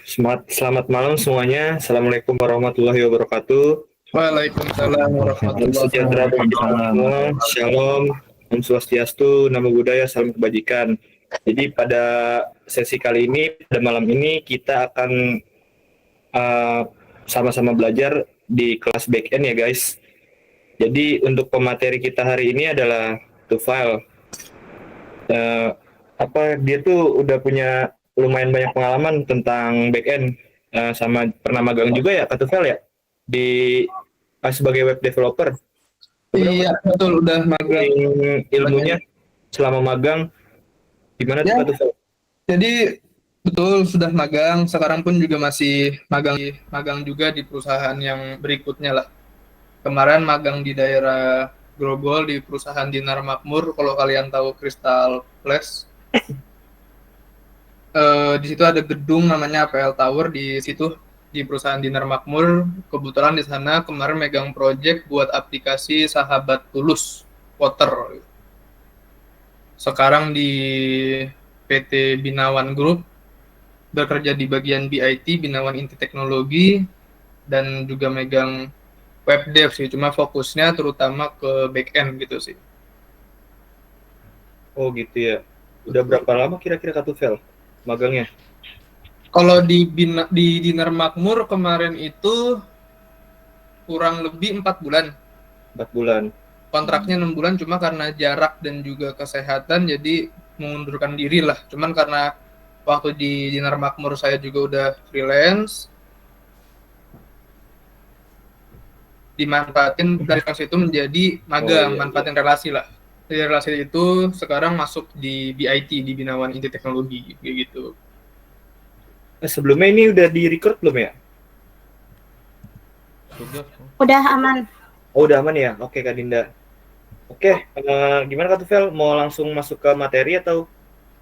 Selamat malam semuanya. Assalamualaikum warahmatullahi wabarakatuh. Waalaikumsalam Salam warahmatullahi sejahtera bagi kita semua. Shalom, Om Swastiastu, Namo Buddhaya, Salam Kebajikan. Jadi pada sesi kali ini, pada malam ini kita akan uh, sama-sama belajar di kelas backend ya guys. Jadi untuk pemateri kita hari ini adalah Tufail. Dia tuh udah punya lumayan banyak pengalaman tentang backend, sama pernah magang juga ya Kak Tufail ya di sebagai web developer. Iya, betul, udah magang. Ilmunya selama magang gimana tuh Ya, Kak Tufail? jadi betul sudah magang, sekarang pun juga masih magang juga di perusahaan yang berikutnya lah. Kemarin magang di daerah Grogol di perusahaan Dinar Makmur, kalau kalian tahu Crystal Place. Di situ ada gedung namanya APL Tower di situ di perusahaan Dinar Makmur. Kebetulan di sana kemarin megang project buat aplikasi Sahabat Tulus Water. Sekarang di PT Binawan Group, bekerja di bagian BIT, Binawan Inti Teknologi, dan juga megang web dev sih, cuma fokusnya terutama ke back end gitu sih. Oh gitu ya. Udah berapa lama kira-kira Kak Tufail magangnya? Kalau di Dinar Makmur kemarin itu kurang lebih 4 bulan. 4 bulan. Kontraknya 6 bulan, cuma karena jarak dan juga kesehatan jadi mengundurkan diri lah. Cuman karena waktu di Dinar Makmur saya juga udah freelance, dimanfaatin dari kelas itu menjadi magang, manfaatin relasi lah. Dari relasi itu sekarang masuk di BIT, di Binawan Inti Teknologi kayak gitu. Sebelumnya ini udah di record belum ya? Udah aman. Oh udah aman ya. Oke Kak Dinda. Oke, gimana Kak Tufail? Mau langsung masuk ke materi atau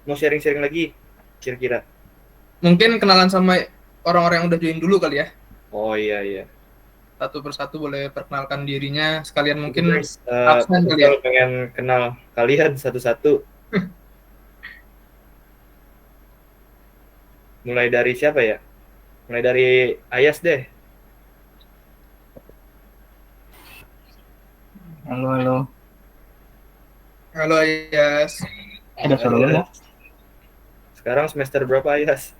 mau sharing-sharing lagi kira-kira? Mungkin kenalan sama orang-orang yang udah join dulu kali ya. Oh iya iya. Satu persatu boleh perkenalkan dirinya, sekalian mungkin Guys, absen kali ya. kalau pengen kenal kalian satu-satu. Mulai dari siapa ya? Mulai dari Ayas deh. Halo, halo. Halo Ayas. Ada suara ya? Sekarang semester berapa Ayas?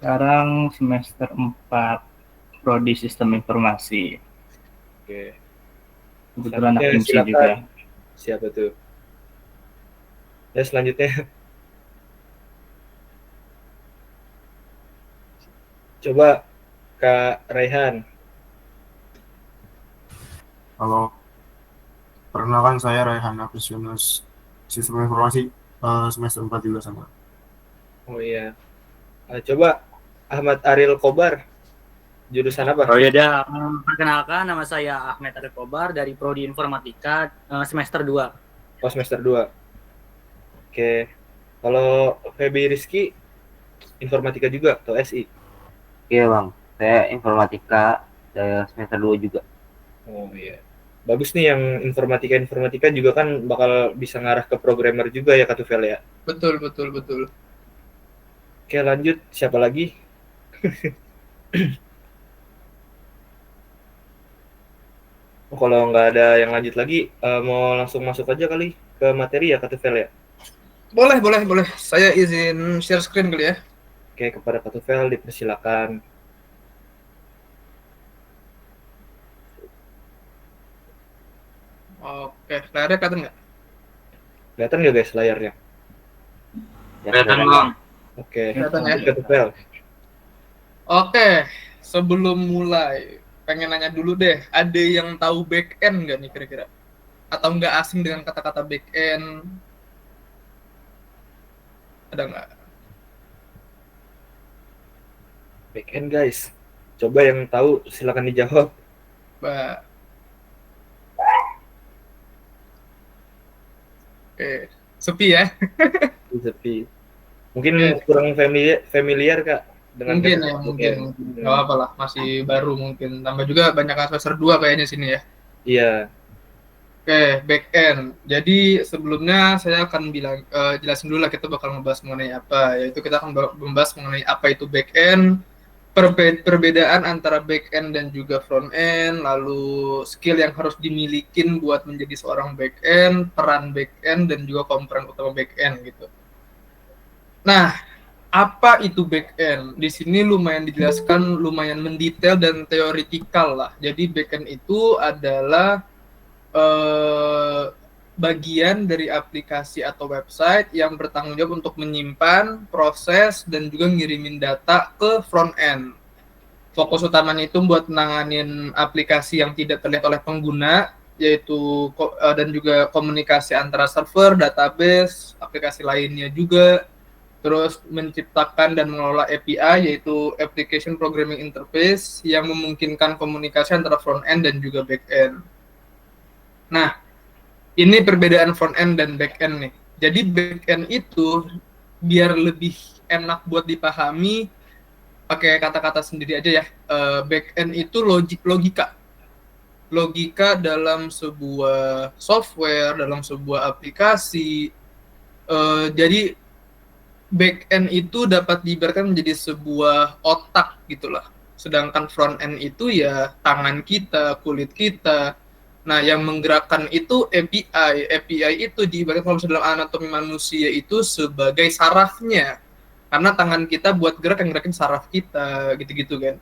Sekarang semester 4 Prodi Sistem Informasi. Oke. Kebetulan anak fungsi Silakan. juga. Siapa tuh? Ya selanjutnya. Coba Kak Raihan. Halo, perkenalkan saya Raihan Apresius, Sistem Informasi semester 4 juga sama. Oh iya. Coba Ahmad Aril Kobar. Jurusan apa? Oh iya, perkenalkan nama saya Ahmad Arif Kobar dari Prodi Informatika semester 2. Oh semester 2. Oke. Kalau Feby Rizky informatika juga atau SI? Iya bang, saya informatika dari semester 2 juga. Oh iya. Bagus nih yang informatika juga kan bakal bisa ngarah ke programmer juga ya Kak Tufail ya? Betul. Oke lanjut, siapa lagi? Kalau nggak ada yang lanjut lagi, mau langsung masuk aja kali ke materi ya Kak Tufail ya? Boleh. Saya izin share screen kali ya. Oke, kepada Kak Tufail dipersilakan. Oke, layarnya kelihatan nggak? Kelihatan nggak guys layarnya? Kelihatan Bang. Oke, Kelihatan ya? Kak Tufail. Oke, sebelum mulai pengen nanya dulu deh, ada yang tahu back end nggak nih kira-kira? Atau nggak asing dengan kata-kata back end? Ada nggak? Backend guys. Coba yang tahu silakan dijawab. Mbak. Oke, sepi ya? Sepi. Mungkin kurang familiar Kak dengan Mungkin nggak apa-apa lah, masih baru mungkin. Tambah juga banyak semester 2 kayaknya sini ya. Iya. Oke, back end. Jadi sebelumnya saya akan jelasin dulu lah kita bakal ngebahas mengenai apa. Yaitu kita akan membahas mengenai apa itu back end, perbedaan antara back end dan juga front end, lalu skill yang harus dimilikin buat menjadi seorang back end, peran back end dan juga komponen utama back end gitu. Nah, apa itu back end? Di sini lumayan dijelaskan, lumayan mendetail dan teoritikal lah. Jadi back end itu adalah bagian dari aplikasi atau website yang bertanggung jawab untuk menyimpan, proses, dan juga ngirimin data ke front end. Fokus utamanya itu buat nanganin aplikasi yang tidak terlihat oleh pengguna, yaitu dan juga komunikasi antara server, database, aplikasi lainnya juga. Terus menciptakan dan mengelola API, yaitu Application Programming Interface, yang memungkinkan komunikasi antara front end dan juga back end. Nah, ini perbedaan front end dan back end nih. Jadi back end itu biar lebih enak buat dipahami, pakai kata-kata sendiri aja ya. Back end itu logika dalam sebuah software, dalam sebuah aplikasi. Jadi back end itu dapat diibaratkan menjadi sebuah otak gitulah. Sedangkan front end itu ya tangan kita, kulit kita. Nah, yang menggerakkan itu API. API itu diibaratkan kalau misalnya dalam anatomi manusia itu sebagai sarafnya. Karena tangan kita buat gerak yang gerakin saraf kita, gitu-gitu kan.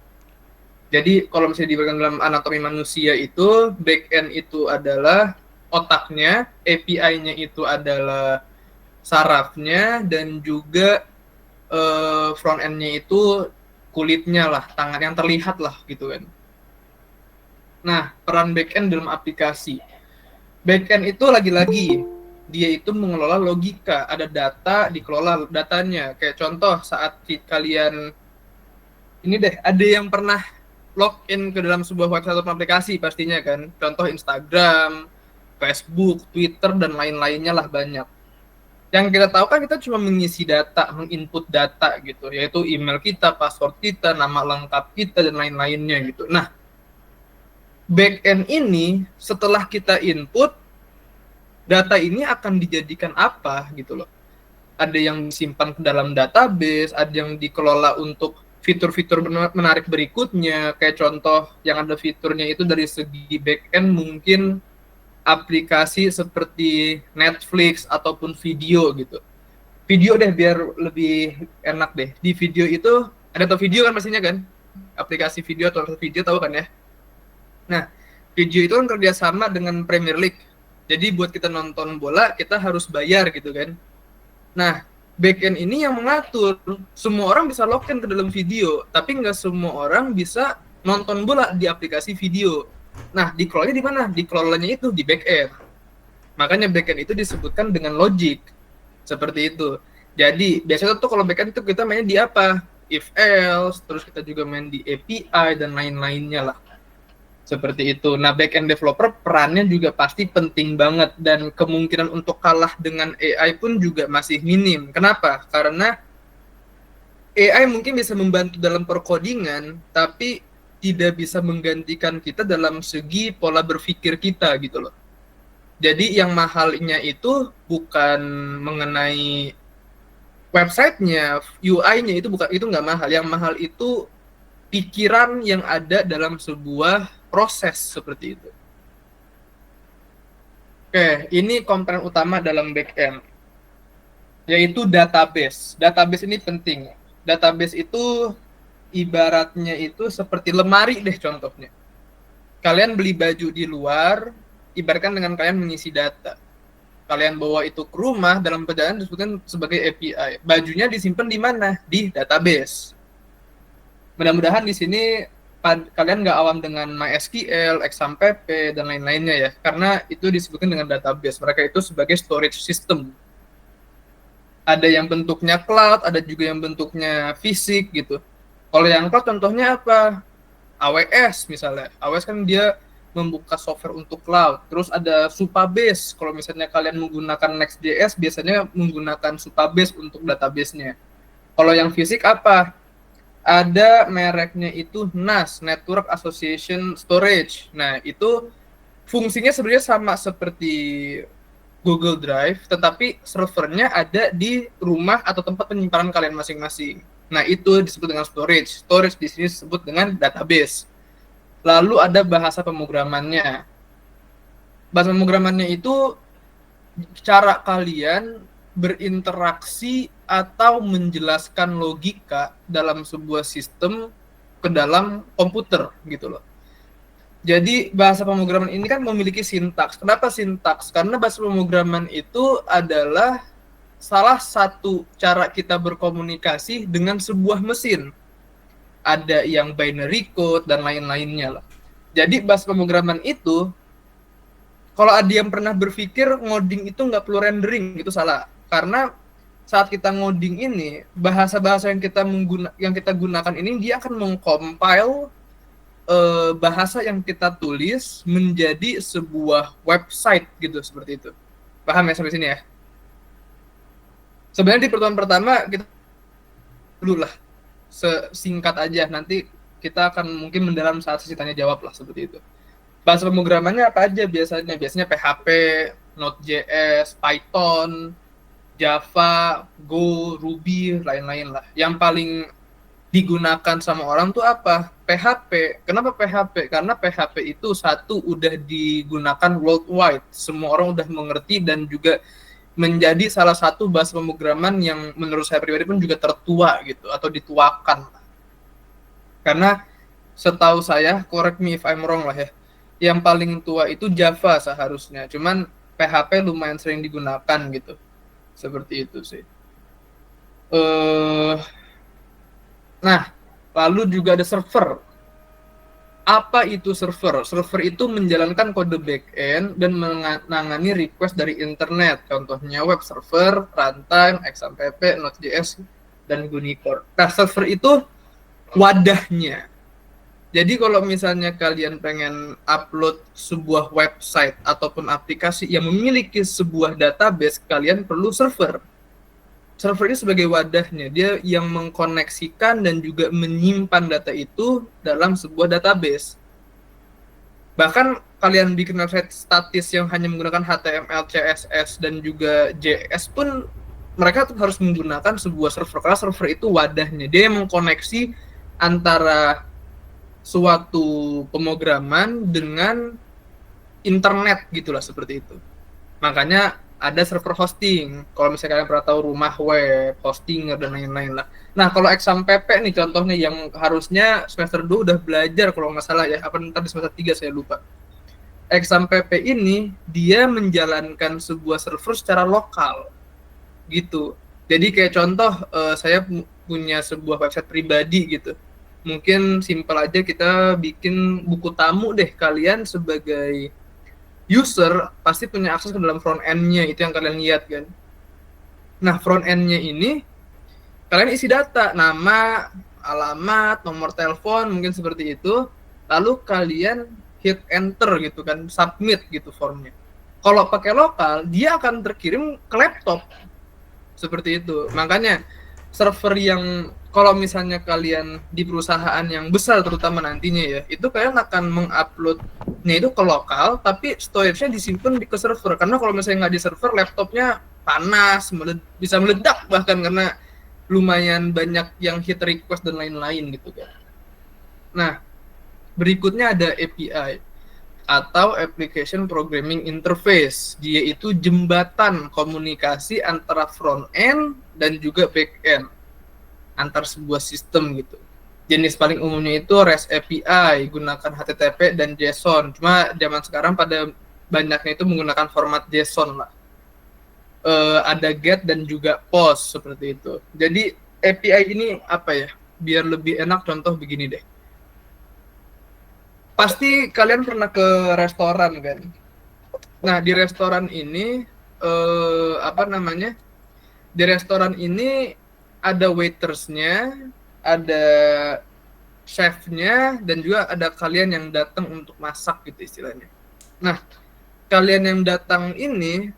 Jadi, kalau misalnya diibaratkan dalam anatomi manusia itu, back end itu adalah otaknya, API-nya itu adalah sarafnya, dan juga front end-nya itu kulitnya lah, tangan yang terlihat lah, gitu kan. Nah, peran backend dalam aplikasi. Backend itu lagi-lagi, dia itu mengelola logika. Ada data, dikelola datanya. Kayak contoh, saat kalian, ini deh, ada yang pernah login ke dalam sebuah website atau aplikasi pastinya kan. Contoh Instagram, Facebook, Twitter, dan lain-lainnya lah banyak. Yang kita tahu kan kita cuma mengisi data, menginput data gitu. Yaitu email kita, password kita, nama lengkap kita, dan lain-lainnya gitu. Nah, back end ini setelah kita input data ini akan dijadikan apa gitu loh. Ada yang disimpan ke dalam database, ada yang dikelola untuk fitur-fitur menarik berikutnya. Kayak contoh yang ada fiturnya itu dari segi back end mungkin aplikasi seperti Netflix ataupun video gitu. Video deh biar lebih enak deh. Di video itu ada video kan pastinya kan? Aplikasi video atau video tahu kan ya? Nah, video itu kan kerjasama dengan Premier League. Jadi buat kita nonton bola, kita harus bayar gitu kan. Nah, backend ini yang mengatur. Semua orang bisa login ke dalam video, tapi nggak semua orang bisa nonton bola di aplikasi video. Nah, dikelolanya di mana? Dikelolanya itu di backend. Makanya backend itu disebutkan dengan logic. Seperti itu. Jadi, biasanya tuh kalau backend itu kita main di apa? If else, terus kita juga main di API, dan lain-lainnya lah. Seperti itu. Nah, back-end developer perannya juga pasti penting banget dan kemungkinan untuk kalah dengan AI pun juga masih minim. Kenapa? Karena AI mungkin bisa membantu dalam perkodingan, tapi tidak bisa menggantikan kita dalam segi pola berpikir kita gitu loh. Jadi yang mahalnya itu bukan mengenai websitenya, UI-nya itu nggak mahal. Yang mahal itu pikiran yang ada dalam sebuah proses seperti itu. Oke, ini komponen utama dalam backend, yaitu database. Database ini penting. Database itu ibaratnya itu seperti lemari deh contohnya. Kalian beli baju di luar, ibaratkan dengan kalian mengisi data. Kalian bawa itu ke rumah, dalam perjalanan disebutkan sebagai API. Bajunya disimpan di mana? Di database. Mudah-mudahan di sini kalian nggak awam dengan MySQL, XAMPP, dan lain-lainnya ya. Karena itu disebutkan dengan database. Mereka itu sebagai storage system. Ada yang bentuknya cloud, ada juga yang bentuknya fisik gitu. Kalau yang cloud contohnya apa? AWS misalnya. AWS kan dia membuka software untuk cloud. Terus ada Supabase. Kalau misalnya kalian menggunakan Next.js, biasanya menggunakan Supabase untuk database-nya. Kalau yang fisik apa? Ada mereknya itu NAS, Network Association Storage. Nah, itu fungsinya sebenarnya sama seperti Google Drive, tetapi servernya ada di rumah atau tempat penyimpanan kalian masing-masing. Nah, itu disebut dengan storage. Storage di sini disebut dengan database. Lalu ada bahasa pemrogramannya. Bahasa pemrogramannya itu cara kalian berinteraksi atau menjelaskan logika dalam sebuah sistem ke dalam komputer gitu loh. Jadi bahasa pemrograman ini kan memiliki sintaks. Kenapa sintaks? Karena bahasa pemrograman itu adalah salah satu cara kita berkomunikasi dengan sebuah mesin. Ada yang binary code dan lain-lainnya lah. Jadi bahasa pemrograman itu, kalau ada yang pernah berpikir ngoding itu nggak perlu rendering, itu salah. Karena saat kita ngoding ini, bahasa-bahasa yang kita gunakan ini dia akan mengcompile bahasa yang kita tulis menjadi sebuah website gitu, seperti itu. Paham ya sampai sini ya? Sebenarnya di pertemuan pertama kita dulu lah, singkat aja, nanti kita akan mungkin mendalam saat sesi tanya jawab lah, seperti itu. Bahasa pemrogramannya apa aja biasanya? Biasanya PHP, Node.js, Python, Java, Go, Ruby, lain-lain lah. Yang paling digunakan sama orang tuh apa? PHP. Kenapa PHP? Karena PHP itu satu udah digunakan worldwide. Semua orang udah mengerti dan juga menjadi salah satu bahasa pemrograman yang menurut saya pribadi pun juga tertua gitu, atau dituakan. Karena setahu saya, correct me if I'm wrong lah ya, yang paling tua itu Java seharusnya. Cuman PHP lumayan sering digunakan gitu. Seperti itu sih. Nah, lalu juga ada server. Apa itu server? Server itu menjalankan kode backend dan menangani request dari internet. Contohnya web server, runtime, XAMPP, Node.js, dan Unicore. Nah, server itu wadahnya. Jadi kalau misalnya kalian pengen upload sebuah website ataupun aplikasi yang memiliki sebuah database, kalian perlu server. Server ini sebagai wadahnya, dia yang mengkoneksikan dan juga menyimpan data itu dalam sebuah database. Bahkan kalian bikin website statis yang hanya menggunakan HTML, CSS, dan juga JS pun mereka tuh harus menggunakan sebuah server, karena server itu wadahnya. Dia yang mengkoneksi antara suatu pemrograman dengan internet gitulah, seperti itu. Makanya ada server hosting. Kalau misalnya kalian pernah tahu rumah web, hostinger, dan lain-lain lah. Nah, kalau XAMPP nih contohnya yang harusnya semester 2 udah belajar kalau nggak salah ya, apa ntar di semester 3 saya lupa. XAMPP ini dia menjalankan sebuah server secara lokal gitu. Jadi kayak contoh, saya punya sebuah website pribadi gitu. Mungkin simpel aja kita bikin buku tamu deh. Kalian sebagai user pasti punya akses ke dalam front end-nya, itu yang kalian lihat kan. Nah, front end-nya ini kalian isi data, nama, alamat, nomor telepon, mungkin seperti itu. Lalu kalian hit enter gitu kan, submit gitu formnya. Kalau pakai lokal, dia akan terkirim ke laptop. Seperti itu. Makanya server yang kalau misalnya kalian di perusahaan yang besar terutama nantinya ya, itu kalian akan menguploadnya itu ke lokal, tapi storage-nya disimpan ke server. Karena kalau misalnya nggak di server, laptopnya panas, bisa meledak bahkan karena lumayan banyak yang hit request dan lain-lain gitu kan. Nah, berikutnya ada API atau Application Programming Interface. Dia itu jembatan komunikasi antara front end dan juga back end antar sebuah sistem gitu. Jenis paling umumnya itu REST API, gunakan HTTP dan JSON. Cuma zaman sekarang pada banyaknya itu menggunakan format JSON lah. Ada GET dan juga POST seperti itu. Jadi API ini apa ya? Biar lebih enak contoh begini deh. Pasti kalian pernah ke restoran kan? Nah, di restoran ini Di restoran ini ada waitersnya, ada chefnya, dan juga ada kalian yang datang untuk masak gitu istilahnya. Nah, kalian yang datang ini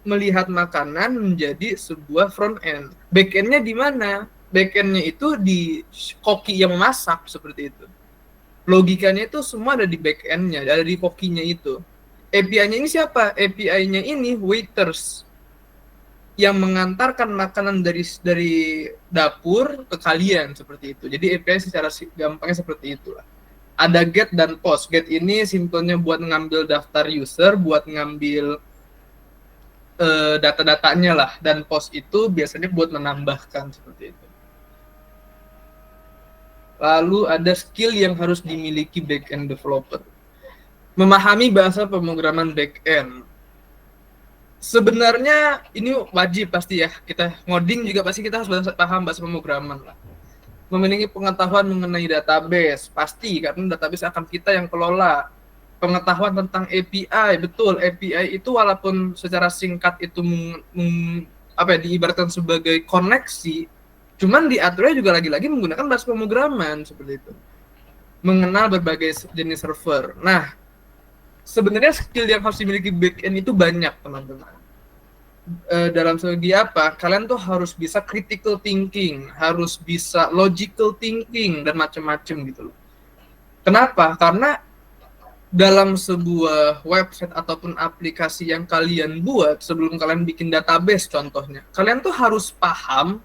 melihat makanan menjadi sebuah front end. Back end-nya di mana? Back end-nya itu di koki yang masak seperti itu. logikanya itu semua ada di back end-nya, ada di Poki-nya itu. API-nya ini siapa? API-nya ini waiters yang mengantarkan makanan dari dapur ke kalian seperti itu. Jadi API secara gampangnya seperti itulah. Ada get dan post. Get ini simpelnya buat ngambil daftar user, buat ngambil data-datanya lah, dan post itu biasanya buat menambahkan seperti itu. Lalu ada skill yang harus dimiliki back-end developer. Memahami bahasa pemrograman back-end. Sebenarnya ini wajib pasti ya, kita ngoding juga pasti kita harus paham bahasa pemrograman lah. Memiliki pengetahuan mengenai database, pasti karena database akan kita yang kelola. Pengetahuan tentang API, betul, API itu walaupun secara singkat itu diibaratkan sebagai koneksi, cuman diaturnya juga lagi-lagi menggunakan bahasa pemrograman seperti itu. Mengenal berbagai jenis server. Nah, sebenarnya skill yang harus dimiliki backend itu banyak, teman-teman. Dalam segi apa? Kalian tuh harus bisa critical thinking, harus bisa logical thinking, dan macam-macam gitu loh. Kenapa? Karena dalam sebuah website ataupun aplikasi yang kalian buat, sebelum kalian bikin database contohnya, kalian tuh harus paham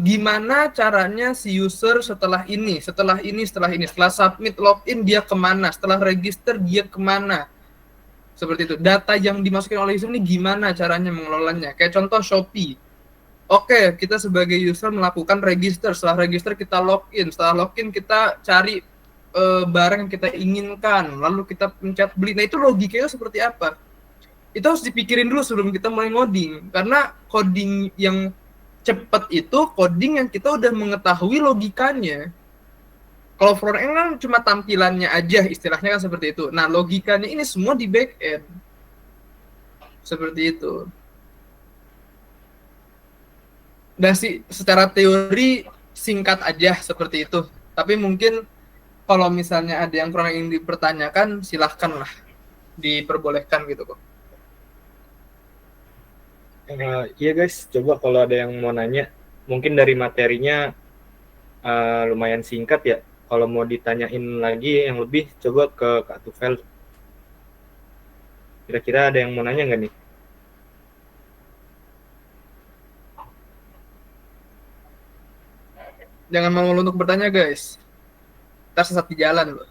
gimana caranya si user setelah submit login dia kemana, setelah register dia kemana, seperti itu. Data yang dimasukin oleh user ini gimana caranya mengelolanya. Kayak contoh Shopee. Oke, kita sebagai user melakukan register, setelah register kita login, setelah login kita cari barang yang kita inginkan, lalu kita pencet beli. Nah, itu logikanya seperti apa? Itu harus dipikirin dulu sebelum kita mulai ngoding, karena coding yang cepat itu coding yang kita udah mengetahui logikanya. Kalau front end kan cuma tampilannya aja, istilahnya kan seperti itu. Nah, logikanya ini semua di back end. Seperti itu. Dan secara teori singkat aja seperti itu. Tapi mungkin kalau misalnya ada yang kurang ingin dipertanyakan, silahkanlah, diperbolehkan gitu kok. Iya guys, coba kalau ada yang mau nanya, mungkin dari materinya lumayan singkat ya. Kalau mau ditanyain lagi yang lebih, coba ke Kak Tufel. Kira-kira ada yang mau nanya nggak nih? Jangan malu untuk bertanya guys. Ntar sesat di jalan loh.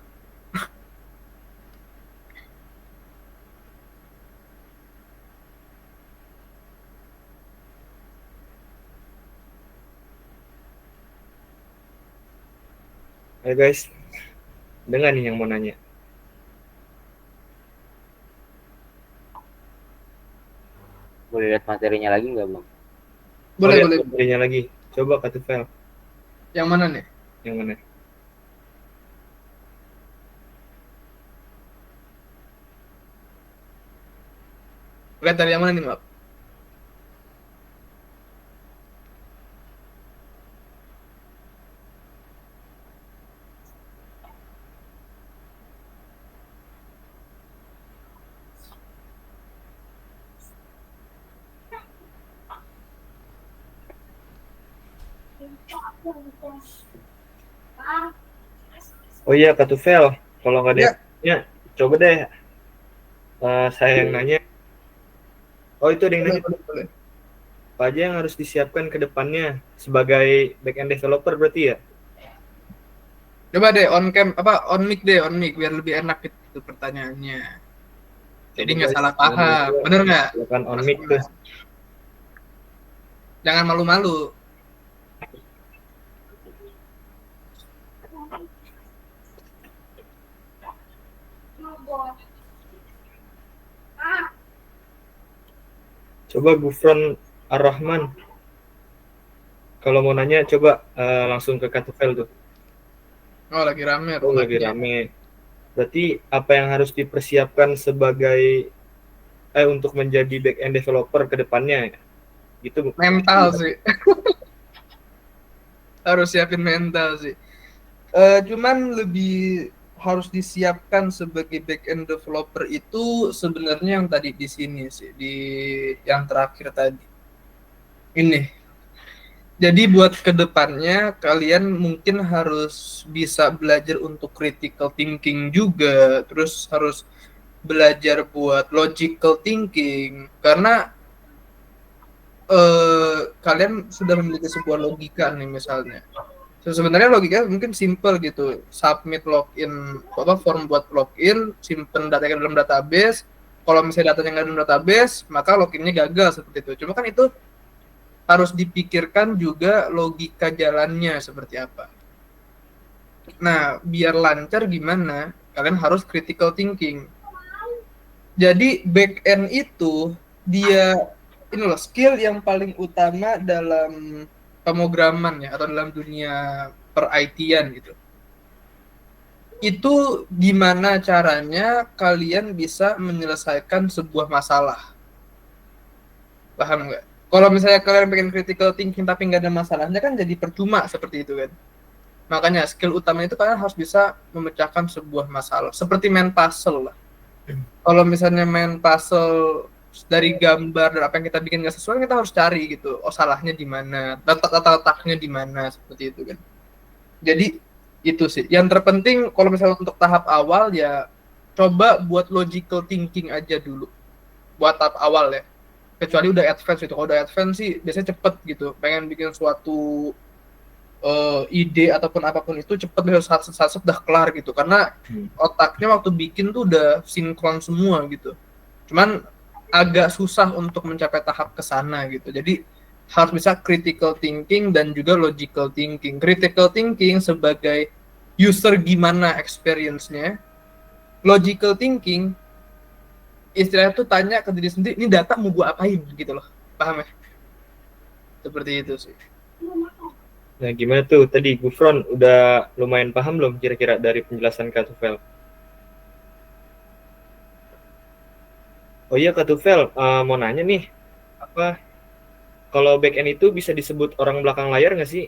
Ayo guys, ada nggak nih yang mau nanya? Boleh lihat materinya lagi nggak, Bang? Boleh. Materinya lagi. Coba Kak Tufel. Yang mana nih? Yang mana? Lihat dari yang mana nih, Maaf? Oh iya Kak Tufel, kalau nggak ada Ya. yang nanya, coba deh saya yang nanya. Oh itu ada yang nanya. Boleh. Apa aja yang harus disiapkan ke depannya sebagai back-end developer berarti ya? Coba deh on mic biar lebih enak itu pertanyaannya. Jadi nggak salah paham, bener nggak? Silakan on mic tuh. Jangan malu-malu. Coba Gufron Ar-Rahman. Kalau mau nanya coba langsung ke Kak Tufel tuh. Oh lagi rame. Oh lagi rame. Berarti apa yang harus dipersiapkan sebagai untuk menjadi back-end developer ke depannya? Gitu. Mental sih. Harus siapin mental sih. Cuman lebih harus disiapkan sebagai back-end developer itu sebenarnya yang tadi di sini sih, di yang terakhir tadi. Ini. Jadi buat kedepannya kalian mungkin harus bisa belajar untuk critical thinking juga, terus harus belajar buat logical thinking karena kalian sudah memiliki sebuah logika nih misalnya. Sebenarnya logikanya mungkin simple gitu, submit login form buat login, simpen datanya dalam database. Kalau misalnya datanya nggak dalam database, maka loginnya gagal seperti itu. Cuma kan itu harus dipikirkan juga logika jalannya seperti apa. Nah, biar lancar gimana? Kalian harus critical thinking. Jadi back end itu dia ini loh skill yang paling utama dalam pemrograman ya atau dalam dunia per IT-an gitu. Itu gimana caranya kalian bisa menyelesaikan sebuah masalah. Paham nggak? Kalau misalnya kalian pengen critical thinking tapi nggak ada masalahnya kan jadi percuma seperti itu kan. Makanya skill utama itu kalian harus bisa memecahkan sebuah masalah. Seperti main puzzle lah. Kalau misalnya main puzzle dari gambar dan apa yang kita bikin nggak sesuai, kita harus cari gitu. Oh salahnya di mana, letaknya di mana seperti itu kan. Jadi itu sih. Yang terpenting kalau misalnya untuk tahap awal ya coba buat logical thinking aja dulu. Buat tahap awal ya. Kecuali udah advance itu. Kalau udah advance sih biasanya cepet gitu. Pengen bikin suatu ide ataupun apapun itu cepet satu udah kelar gitu karena otaknya waktu bikin tuh udah sinkron semua gitu. Cuman agak susah untuk mencapai tahap ke sana gitu. Jadi harus bisa critical thinking dan juga logical thinking. Critical thinking sebagai user gimana experience-nya. Logical thinking istilahnya tuh tanya ke diri sendiri, ini data mau gua apain gitu loh. Paham ya? Seperti itu sih. Nah, gimana tuh tadi Gufron udah lumayan paham belum kira-kira dari penjelasan Kak Tufel? Oh iya Kak Tufel, mau nanya nih, apa kalau back end itu bisa disebut orang belakang layar nggak sih?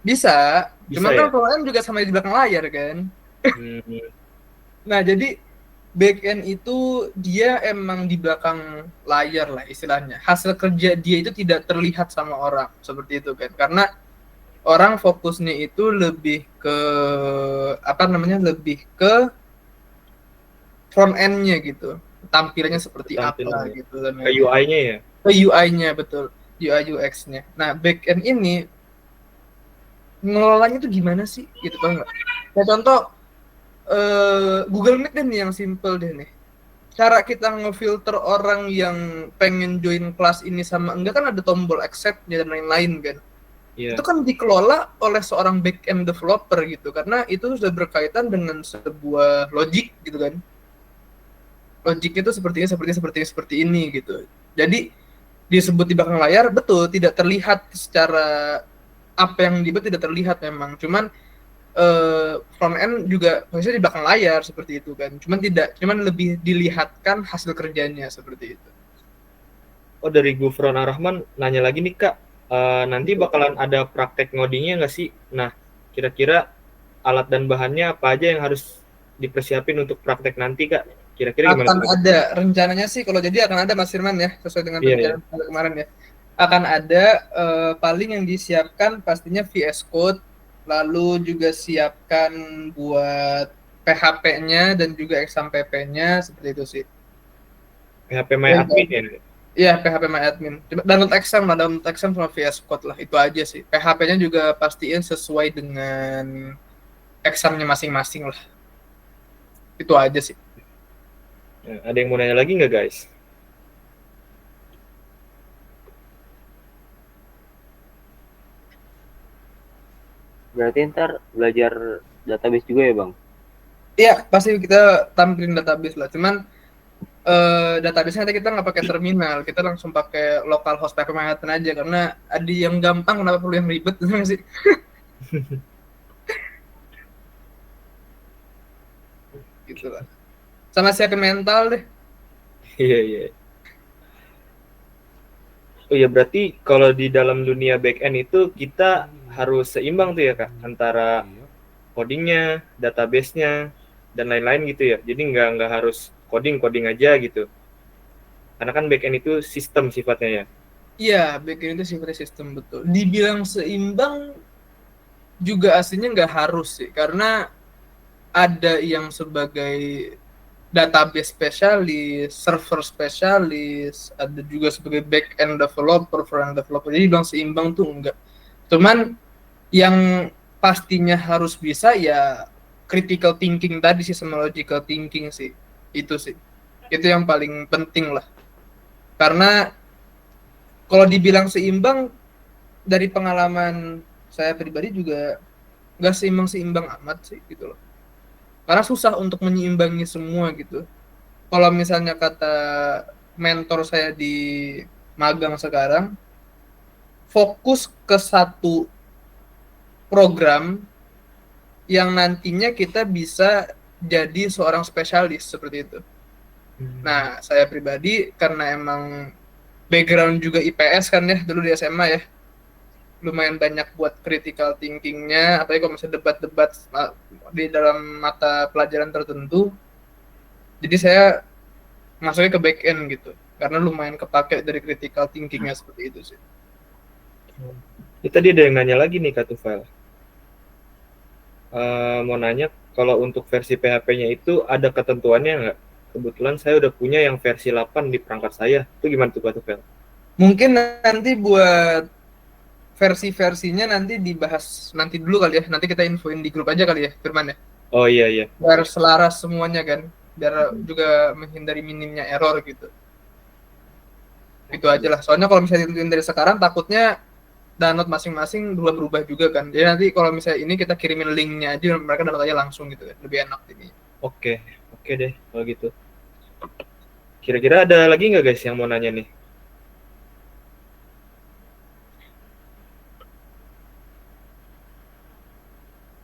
Bisa Bisa cuman ya? kan kalian juga sama di belakang layar kan. Nah, jadi back end itu dia emang di belakang layar lah istilahnya. Hasil kerja dia itu tidak terlihat sama orang seperti itu kan. Karena orang fokusnya itu lebih ke lebih ke front end-nya gitu. Tampilannya seperti apa Tampilannya. gitu kan. Ke UI-nya ya? Ke UI-nya betul. UI UX-nya. Nah, back end ini ngelolanya itu gimana sih gitu kan nggak? Kayak contoh Google Meet deh nih yang simple deh nih. Cara kita ngefilter orang yang pengen join kelas ini sama enggak kan ada tombol accept dan lain-lain kan. Iya. Itu kan dikelola oleh seorang back-end developer gitu karena itu sudah berkaitan dengan sebuah logik gitu kan. Logik itu seperti ini gitu. Jadi disebut di belakang layar betul tidak terlihat secara apa yang dibuat tidak terlihat memang. Cuman front end juga maksudnya di belakang layar seperti itu kan. Cuman lebih dilihatkan hasil kerjanya seperti itu. Oh dari Gufron Ar-Rahman nanya lagi nih Kak, nanti bakalan ada praktek ngodingnya nggak sih? Nah kira-kira alat dan bahannya apa aja yang harus dipersiapin untuk praktek nanti Kak? Kira-kira gimana? Akan ada rencananya sih kalau jadi akan ada Mas Firman ya sesuai dengan rencana kemarin ya. Akan ada paling yang disiapkan pastinya VS Code, lalu juga siapkan buat PHP-nya dan juga XAMPP-nya seperti itu sih. PHP MyAdmin ya? Iya, PHP MyAdmin. Coba download exam sama VS Code lah, itu aja sih. PHP-nya juga pastiin sesuai dengan examnya masing-masing lah. Itu aja sih. Ada yang mau nanya lagi nggak guys? Berarti ntar belajar database juga ya Bang? Iya, pasti kita tampilin database lah. Cuman database-nya nanti kita nggak pakai terminal, kita langsung pakai localhost PHP MyAdmin aja karena ada yang gampang, kenapa perlu yang ribet sih? Gitu lah. Sama siapin mental deh. Iya. Oh ya berarti kalau di dalam dunia back end itu kita harus seimbang tuh ya Kak antara codingnya, database-nya dan lain-lain gitu ya. Jadi nggak harus coding aja gitu. Karena kan back end itu sistem sifatnya ya. Iya, backend itu sifatnya sistem, betul. Dibilang seimbang juga aslinya nggak harus sih, karena ada yang sebagai database spesialis, server spesialis, ada juga sebagai back-end developer, front-end developer. Jadi bilang seimbang tuh enggak. Cuman yang pastinya harus bisa ya critical thinking tadi sih, sama logical thinking sih. Itu sih. Itu yang paling penting lah. Karena kalau dibilang seimbang, dari pengalaman saya pribadi juga nggak seimbang-seimbang amat sih gitu loh. Karena susah untuk menyeimbangi semua gitu. Kalau misalnya kata mentor saya di magang sekarang, fokus ke satu program yang nantinya kita bisa jadi seorang spesialis seperti itu. Nah, saya pribadi karena emang background juga IPS kan ya, dulu di SMA ya, lumayan banyak buat critical thinking-nya, apalagi kalau misalnya debat-debat di dalam mata pelajaran tertentu. Jadi saya masuknya ke back end gitu, karena lumayan kepake dari critical thinking-nya seperti itu sih. Ini tadi ada yang nanya lagi nih Kak Tufail. Mau nanya, kalau untuk versi PHP-nya itu ada ketentuannya nggak? Kebetulan saya udah punya yang versi 8 di perangkat saya. Itu gimana tuh Kak Tufail? Mungkin nanti buat versi-versinya nanti dibahas nanti dulu kali ya. Nanti kita infoin di grup aja kali ya, Firman ya. Oh iya. Biar selaras semuanya kan. Biar juga menghindari minimnya error gitu. Itu aja lah. Soalnya kalau misalnya ditentuin dari sekarang, takutnya download masing-masing berubah juga kan. Jadi nanti kalau misalnya ini kita kirimin linknya aja, mereka download aja langsung gitu kan. Lebih enak ini. Oke deh kalau gitu. Kira-kira ada lagi nggak guys yang mau nanya nih?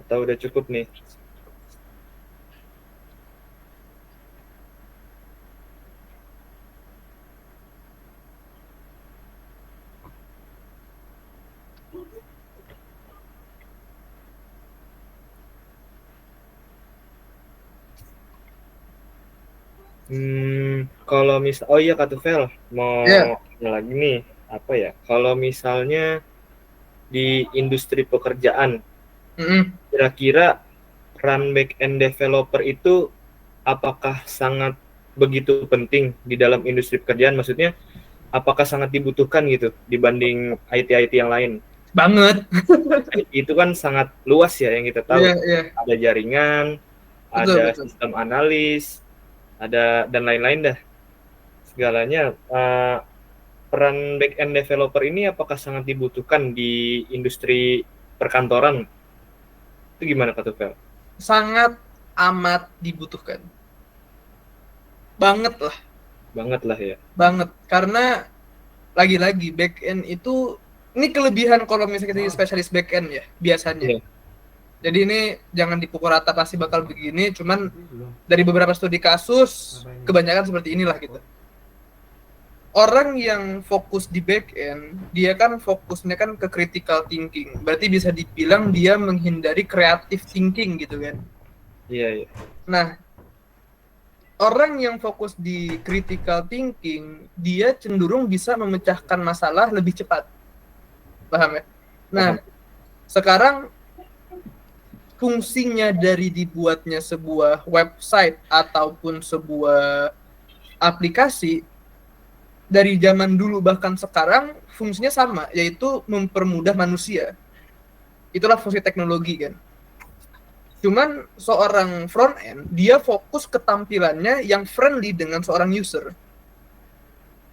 Atau udah cukup nih? Kalau oh iya Kak Tufel, mau lagi nih, apa ya? Kalau misalnya di industri pekerjaan, kira-kira peran back-end developer itu apakah sangat begitu penting di dalam industri pekerjaan? Maksudnya, apakah sangat dibutuhkan gitu dibanding IT yang lain? Banget. Itu kan sangat luas ya yang kita tahu. Ada jaringan, ada sistem analis, ada dan lain-lain dah. Segalanya. Peran back-end developer ini apakah sangat dibutuhkan di industri perkantoran? Itu gimana Kak Tufel? Sangat amat dibutuhkan. Banget lah ya. Banget. Karena lagi-lagi back-end itu, ini kelebihan kalau misalnya kita jadi spesialis back-end ya, biasanya. Jadi ini jangan dipukul rata pasti bakal begini, cuman dari beberapa studi kasus, kebanyakan seperti inilah gitu. Orang yang fokus di back-end, dia kan fokusnya kan ke critical thinking. Berarti bisa dibilang dia menghindari creative thinking gitu kan. Iya. Nah, orang yang fokus di critical thinking, dia cenderung bisa memecahkan masalah lebih cepat. Paham ya? Nah, sekarang fungsinya dari dibuatnya sebuah website ataupun sebuah aplikasi, dari zaman dulu bahkan sekarang fungsinya sama, yaitu mempermudah manusia. Itulah fungsi teknologi kan. Cuman seorang front end, dia fokus ke tampilannya yang friendly dengan seorang user.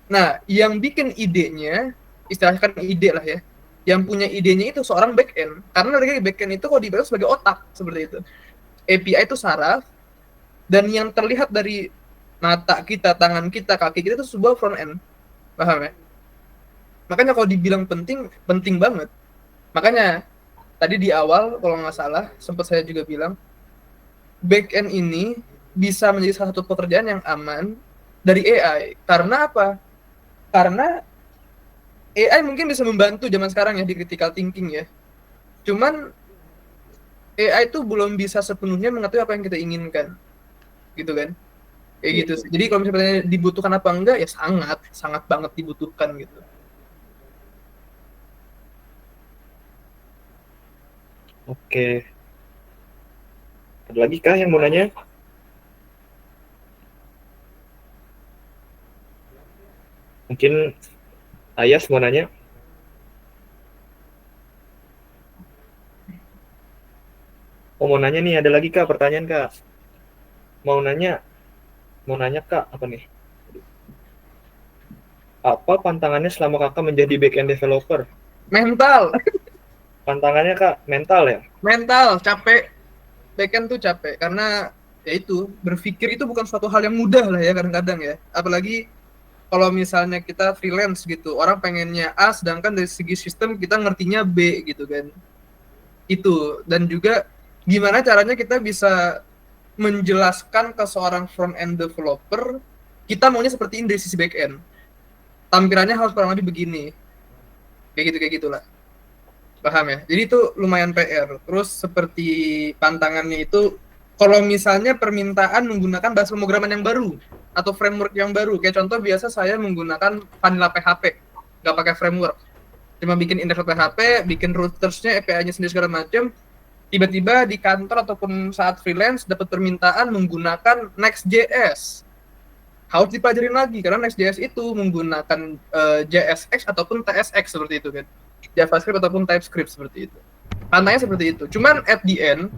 Nah, yang bikin idenya, istilahnya kan ide lah ya, yang punya idenya itu seorang back end. Karena lagi back end itu kalau dibilang sebagai otak, seperti itu. API itu saraf, dan yang terlihat dari mata kita, tangan kita, kaki kita itu sebuah front end. Paham ya? Makanya kalau dibilang penting, penting banget. Makanya tadi di awal kalau nggak salah sempat saya juga bilang, back end ini bisa menjadi salah satu pekerjaan yang aman dari AI. Karena apa? Karena AI mungkin bisa membantu zaman sekarang ya di critical thinking ya. Cuman AI itu belum bisa sepenuhnya mengetahui apa yang kita inginkan. Gitu kan? Kayak gitu sih. Jadi kalau misalnya dibutuhkan apa enggak, ya sangat banget dibutuhkan gitu. Oke. Ada lagi kah yang mau nanya? Mungkin Ayas mau nanya? Oh, mau nanya nih, ada lagi kak pertanyaan kak? Mau nanya kak, apa nih? Apa pantangannya selama kakak menjadi back-end developer? Mental, Pantangannya kak, mental ya? mental, capek. Backend tuh capek karena ya itu berpikir itu bukan suatu hal yang mudah lah ya kadang-kadang ya. Apalagi kalau misalnya kita freelance gitu, orang pengennya A, sedangkan dari segi sistem kita ngertinya B gitu kan. Itu dan juga gimana caranya kita bisa menjelaskan ke seorang front end developer kita maunya seperti ini dari sisi back end. Tampilannya harus kurang lebih begini. Kayak gitulah. Paham ya? Jadi itu lumayan PR. Terus seperti pantangannya itu kalau misalnya permintaan menggunakan bahasa pemrograman yang baru atau framework yang baru. Kayak contoh biasa saya menggunakan vanilla PHP, nggak pakai framework. Cuma bikin index PHP, bikin routersnya, API-nya sendiri segala macam. Tiba-tiba di kantor ataupun saat freelance dapat permintaan menggunakan Next.js. Harus dipelajarin lagi karena Next.js itu menggunakan JSX ataupun TSX seperti itu kan. JavaScript ataupun TypeScript seperti itu. Pantainya seperti itu. Cuman at the end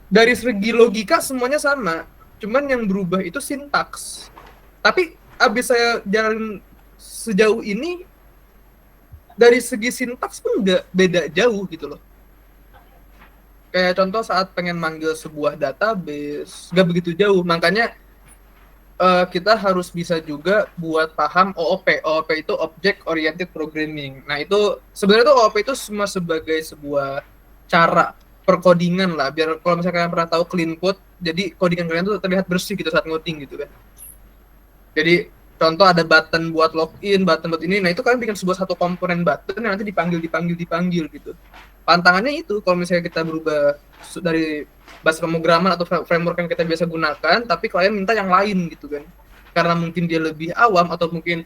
dari segi logika semuanya sama. Cuman yang berubah itu sintaks. Tapi abis saya jalan sejauh ini dari segi sintaks pun nggak beda jauh gitu loh. Kayak contoh saat pengen manggil sebuah database, nggak begitu jauh. Makanya kita harus bisa juga buat paham OOP. OOP itu Object Oriented Programming. Nah itu sebenarnya tuh OOP itu cuma sebagai sebuah cara perkodingan lah. Biar kalau misalnya kalian pernah tahu clean code, jadi codingan kalian tuh terlihat bersih gitu saat ngoding gitu kan. Jadi contoh ada button buat login, button buat ini. Nah itu kalian bikin sebuah satu komponen button yang nanti dipanggil gitu. Pantangannya itu kalau misalnya kita berubah dari bahasa pemrograman atau framework yang kita biasa gunakan, tapi klien minta yang lain gitu kan. Karena mungkin dia lebih awam atau mungkin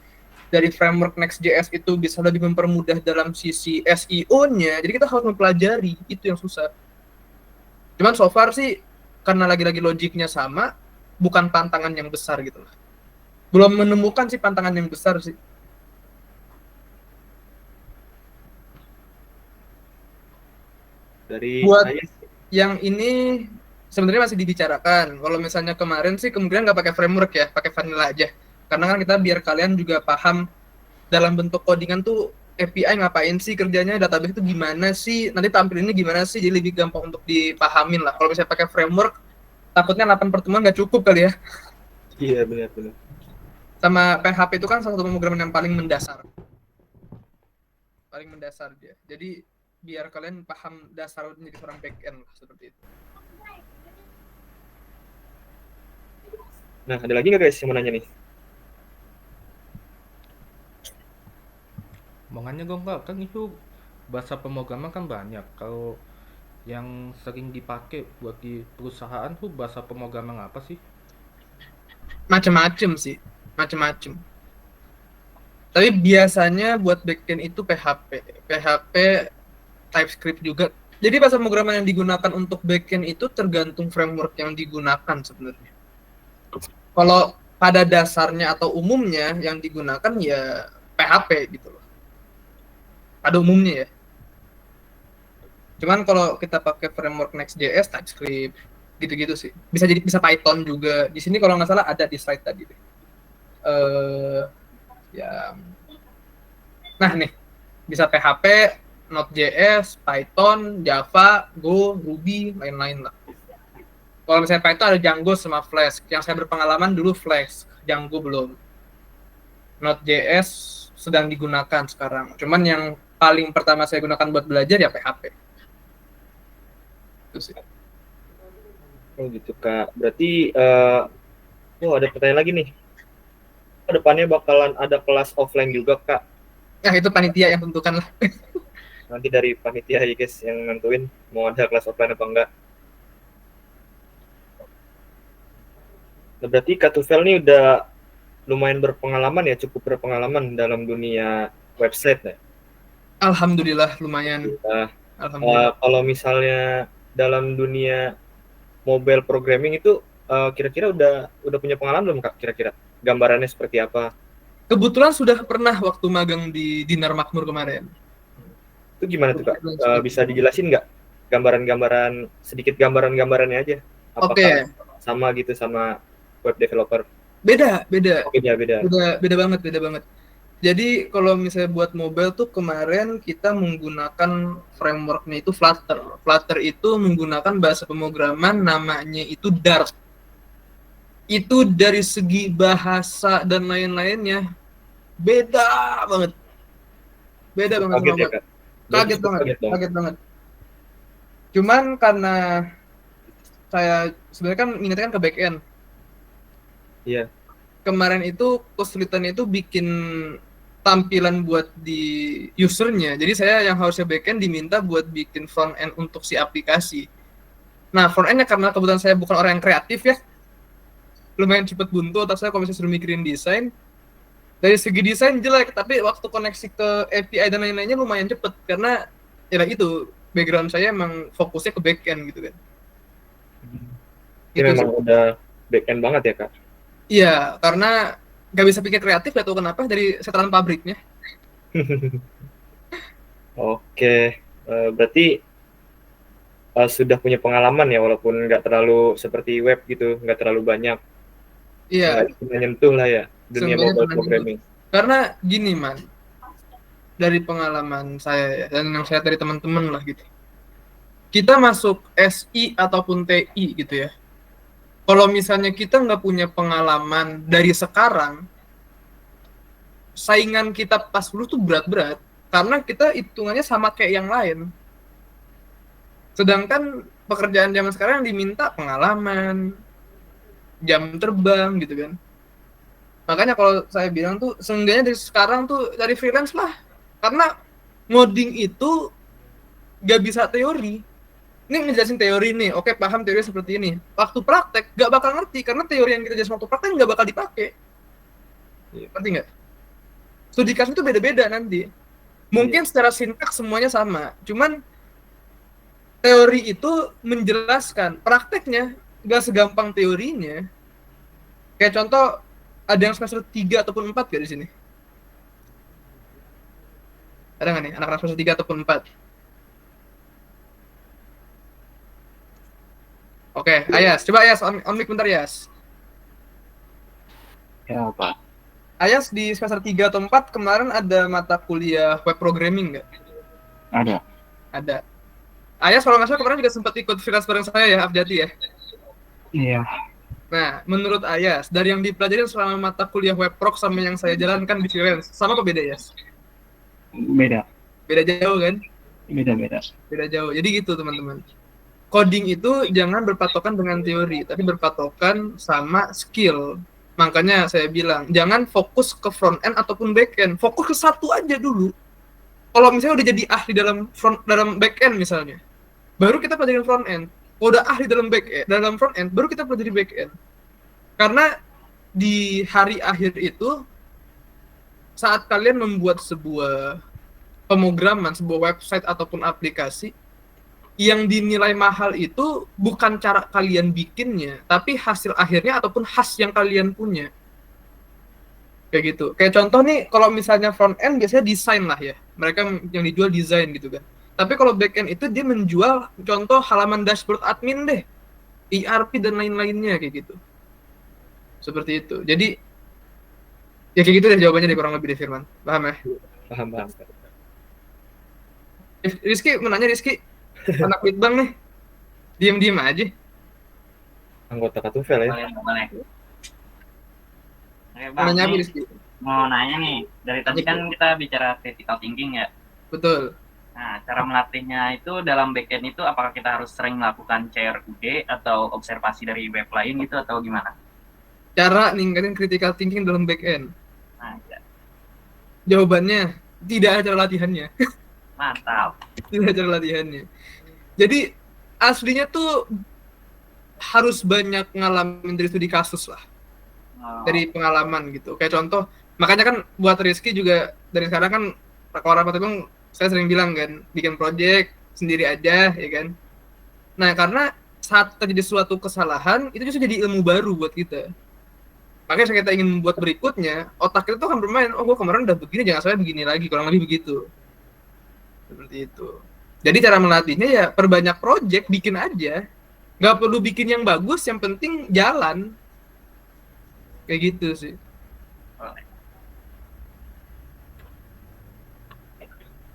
dari framework Next.js itu bisa lebih mempermudah dalam sisi SEO-nya. Jadi kita harus mempelajari, itu yang susah. Cuman so far sih karena lagi-lagi logiknya sama, bukan pantangan yang besar gitu lah. Belum menemukan sih pantangan yang besar sih. Dari Buat Ayas, yang ini sebenarnya masih dibicarakan. Kalau misalnya kemarin sih kemungkinan nggak pakai framework ya, pakai vanilla aja. Karena kan kita biar kalian juga paham dalam bentuk codingan tuh API ngapain sih kerjanya, database itu gimana sih, nanti tampilinnya gimana sih, jadi lebih gampang untuk dipahamin lah. Kalau misalnya pakai framework, takutnya 8 pertemuan nggak cukup kali ya. iya benar-benar. Sama PHP itu kan salah satu pemrograman yang paling mendasar. Paling mendasar dia. Jadi biar kalian paham dasar menjadi seorang back-end lah, seperti itu. Nah, ada lagi nggak guys yang mau nanya nih? Omongannya dong kak, kan itu bahasa pemrograman kan banyak. Kalau yang sering dipakai buat di perusahaan tuh bahasa pemrograman apa sih? Macem-macem sih, macem-macem. Tapi biasanya buat backend itu PHP, TypeScript juga. Jadi bahasa pemrograman yang digunakan untuk backend itu tergantung framework yang digunakan sebenarnya. Kalau pada dasarnya atau umumnya yang digunakan ya PHP gitu loh. Pada umumnya ya. Cuman kalau kita pakai framework Next.js, TypeScript, gitu-gitu sih. Bisa Python juga. Di sini kalau nggak salah ada di slide tadi deh. Ya. Nah nih, bisa PHP, Node.js, Python, Java, Go, Ruby, lain-lain lah. Kalau misalnya Python ada Django sama Flask. Yang saya berpengalaman dulu Flask, Django belum. Node.js sedang digunakan sekarang. Cuman yang paling pertama saya gunakan buat belajar ya PHP. Itu sih. Oh gitu kak. Berarti, ada pertanyaan lagi nih. Depannya bakalan ada kelas offline juga kak. Nah itu panitia yang tentukan lah. Nanti dari panitia ya guys yang nentuin mau ada kelas offline apa enggak. Nah, berarti Kak Tufel nih udah lumayan berpengalaman ya, cukup berpengalaman dalam dunia website ya. Alhamdulillah lumayan. Nah, Alhamdulillah. Kalau misalnya dalam dunia mobile programming itu kira-kira udah punya pengalaman belum Kak? Kira-kira gambarannya seperti apa? Kebetulan sudah pernah waktu magang di Dinar Makmur kemarin. Itu gimana tuh Kak? Bisa dijelasin nggak sedikit gambarannya aja? Apakah sama gitu sama web developer? Beda. Oke, ya beda. Beda banget. Jadi kalau misalnya buat mobile tuh kemarin kita menggunakan frameworknya itu Flutter. Flutter itu menggunakan bahasa pemrograman namanya itu Dart. Itu dari segi bahasa dan lain-lainnya beda banget. Beda banget Kaget sama ya web. Kak? Kaget banget. Cuman karena saya sebenarnya kan minatnya kan ke back end. Iya. Kemarin itu kesulitannya itu bikin tampilan buat di usernya. Jadi saya yang harusnya backend diminta buat bikin front end untuk si aplikasi. Nah, front endnya karena kebetulan saya bukan orang yang kreatif ya, lumayan cepet buntu otak saya kalau misalnya suruh mikirin desain. Dari segi desain jelek, tapi waktu koneksi ke API dan lain-lainnya lumayan cepet karena ya itu background saya emang fokusnya ke backend gitu kan. Ini memang udah back-end banget ya Kak? Iya, karena nggak bisa pikir kreatif, gak tahu kenapa, dari setelan pabriknya. Oke, berarti sudah punya pengalaman ya, walaupun nggak terlalu seperti web gitu, nggak terlalu banyak. Iya. Nggak menyentuh lah ya, dunia Seenggaknya mobile pernah programming. Karena gini man, dari pengalaman saya ya, dan yang saya dari teman-teman lah gitu. Kita masuk SI ataupun TI gitu ya. Kalau misalnya kita nggak punya pengalaman dari sekarang, saingan kita pas dulu tuh berat-berat. Karena kita hitungannya sama kayak yang lain. Sedangkan pekerjaan zaman sekarang yang diminta pengalaman, jam terbang gitu kan. Makanya kalau saya bilang tuh, seenggaknya dari sekarang tuh dari freelance lah. Karena ngoding itu nggak bisa teori. Ini ngejelasin teori nih, oke paham teori seperti ini. Waktu praktek nggak bakal ngerti karena teori yang kita jelasin waktu praktek nggak bakal dipakai. Ngerti nggak? Studi kasus itu beda-beda nanti. Mungkin secara sintaks semuanya sama, cuman teori itu menjelaskan, prakteknya nggak segampang teorinya. Kayak contoh, ada yang semester 3 ataupun 4 gak di sini? Ada nggak nih anak-anak semester 3 ataupun 4? Oke, Ayas, coba Ayas on mic bentar Ayas. Ya apa? Ayas di semester 3 atau 4 kemarin ada mata kuliah web programming nggak? Ada. Ada. Ayas kalau nggak salah kemarin juga sempat ikut freelance bareng saya ya, Abjati ya? Iya. Nah, menurut Ayas, dari yang dipelajari selama mata kuliah web prog sama yang saya jalankan di freelance, sama apa beda Ayas? Beda. Beda jauh kan? Beda. Beda jauh. Jadi gitu teman-teman. Coding itu jangan berpatokan dengan teori, tapi berpatokan sama skill. Makanya saya bilang, jangan fokus ke front end ataupun back end. Fokus ke satu aja dulu. Kalau misalnya udah jadi ahli dalam back end misalnya, baru kita pelajarin front end. Kalau udah ahli dalam front end, baru kita pelajari back end. Karena di hari akhir itu, saat kalian membuat sebuah pemrograman, sebuah website ataupun aplikasi, yang dinilai mahal itu bukan cara kalian bikinnya, tapi hasil akhirnya ataupun khas yang kalian punya. Kayak gitu. Kayak contoh nih, kalau misalnya front end biasanya desain lah ya. Mereka yang dijual desain gitu kan. Tapi kalau back end itu dia menjual contoh halaman dashboard admin deh. ERP dan lain-lainnya kayak gitu. Seperti itu. Jadi ya kayak gitu deh jawabannya deh kurang lebih deh Firman. Paham ya? Paham. Rizky, menanya Rizky. Anak Litbang nih. Diam-diam aja. Anggota Katuvel ya. Boleh. Oke, Bang, Nanya apa nih, Rizky? mau nanya nih, dari tadi kan kita bicara critical thinking ya. Betul. Nah, cara melatihnya itu dalam backend itu apakah kita harus sering melakukan CRUD atau observasi dari web lain gitu atau gimana? Cara ningkatin critical thinking dalam back end. Nah, ya. Jawabannya tidak ada cara latihannya. Mantap. Tidak ada cara latihannya. Jadi aslinya tuh harus banyak ngalamin dari studi kasus lah. Dari pengalaman gitu. Kayak contoh, makanya kan buat Rizky juga dari sekarang kan kalau rapat itu saya sering bilang kan, bikin project, sendiri aja, ya kan. Nah, karena saat terjadi suatu kesalahan, itu justru jadi ilmu baru buat kita. Makanya saat kita ingin membuat berikutnya, otak kita tuh akan bermain, oh gue kemarin udah begini, jangan sampai begini lagi, kurang lebih begitu. Seperti itu. Jadi cara melatihnya ya perbanyak project, bikin aja. Nggak perlu bikin yang bagus, yang penting jalan. Kayak gitu sih.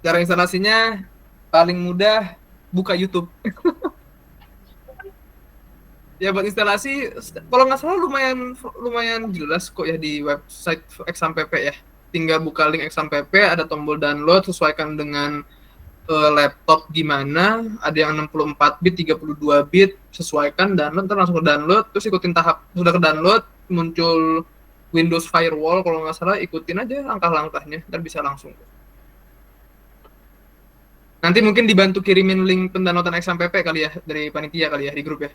Cara instalasinya paling mudah, buka YouTube. Ya buat instalasi, kalau nggak salah lumayan jelas kok ya di website XAMPP ya. Tinggal buka link XAMPP, ada tombol download, sesuaikan dengan laptop gimana, ada yang 64 bit, 32 bit, sesuaikan, download, ntar langsung ke download, terus ikutin tahap, sudah ke download, muncul Windows Firewall, kalau nggak salah, ikutin aja langkah-langkahnya, ntar bisa langsung. Nanti mungkin dibantu kirimin link pendownloadan XAMPP kali ya, dari panitia kali ya, di grup ya.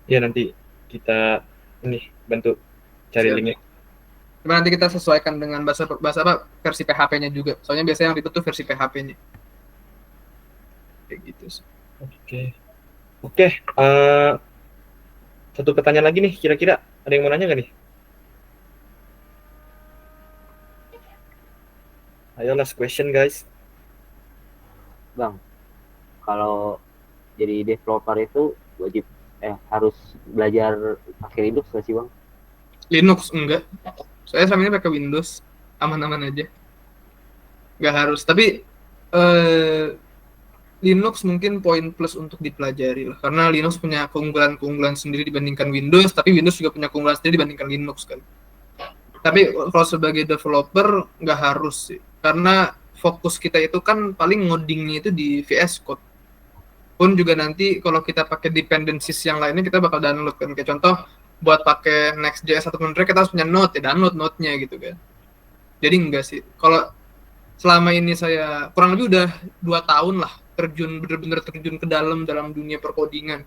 Ya nanti kita ini bantu cari Siap. linknya. Cuma nanti kita sesuaikan dengan bahasa apa versi PHP-nya juga. Soalnya biasanya yang ribet tuh versi PHP-nya. Kayak gitu sih. Oke. Satu pertanyaan lagi nih, kira-kira ada yang mau nanya nggak nih? Ayo last question guys. Bang, kalau jadi developer itu wajib harus belajar pakai Linux nggak sih bang? Linux enggak. Saya selama ini pakai Windows, aman-aman aja. Nggak harus. Tapi Linux mungkin poin plus untuk dipelajari lah. Karena Linux punya keunggulan-keunggulan sendiri dibandingkan Windows, tapi Windows juga punya keunggulan sendiri dibandingkan Linux kan. Tapi kalau sebagai developer nggak harus sih. Karena fokus kita itu kan paling ngodingnya itu di VS Code. Pun juga nanti kalau kita pakai dependencies yang lainnya kita bakal download kan. Kayak contoh buat pakai Next.js atau Node kita harus punya Node ya, download Node-nya gitu kan. Jadi enggak sih. Kalau selama ini saya kurang lebih udah 2 tahun lah bener-bener terjun ke dalam dunia perkodingan.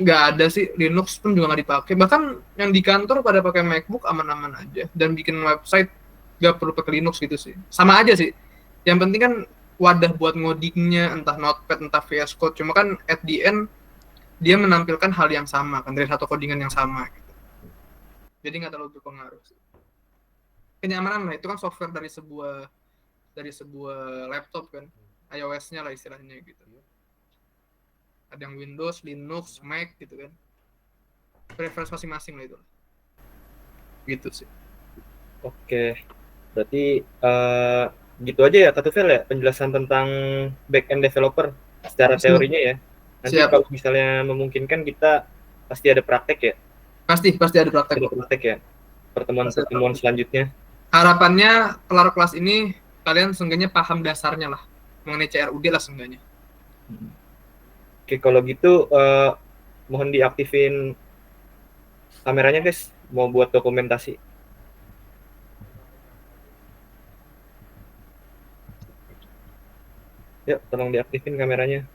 Nggak ada sih, Linux pun juga nggak dipakai. Bahkan yang di kantor pada pakai MacBook aman-aman aja. Dan bikin website nggak perlu pakai Linux gitu sih. Sama aja sih. Yang penting kan wadah buat ngodingnya, entah Notepad, entah VS Code. Cuma kan at the end, dia menampilkan hal yang sama kan, dari satu codingan yang sama gitu. Jadi nggak terlalu berpengaruh sih. Kenyamanan lah, itu kan software dari sebuah laptop kan, iOS-nya lah istilahnya gitu. Ada yang Windows, Linux, Mac gitu kan. Preference masing-masing lah itu. Gitu sih. Oke. Berarti gitu aja ya Kak Tufel ya, penjelasan tentang back-end developer secara teorinya ya. Nanti Siap. kalau misalnya memungkinkan kita pasti ada praktek ya. Pasti ada praktek. Ada praktek ya. Pertemuan selanjutnya. Harapannya kelar kelas ini kalian seenggaknya paham dasarnya lah mengenai CRUD lah seenggaknya. Oke, kalau gitu mohon diaktifin kameranya guys, mau buat dokumentasi. Yuk, tolong diaktifin kameranya.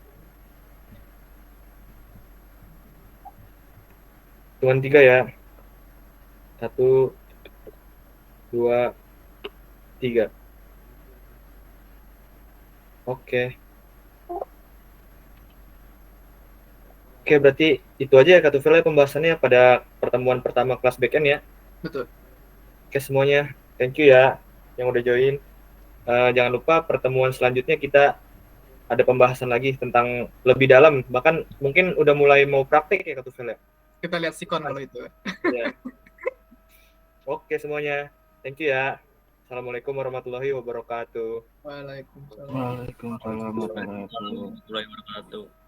Hitungan 3 ya. 1, 2, 3. Oke. Oke, berarti itu aja ya Kak Tufel ya pembahasannya pada pertemuan pertama kelas backend ya. Betul. Oke semuanya, thank you ya yang udah join. Jangan lupa pertemuan selanjutnya kita ada pembahasan lagi tentang lebih dalam, bahkan mungkin udah mulai mau praktek ya Kak Tufel ya. Kita lihat sikon kalau itu. Ya. Oke semuanya, thank you ya. Assalamualaikum warahmatullahi wabarakatuh. Waalaikumsalam. Waalaikumsalam warahmatullahi wabarakatuh. Warahmatullahi wabarakatuh.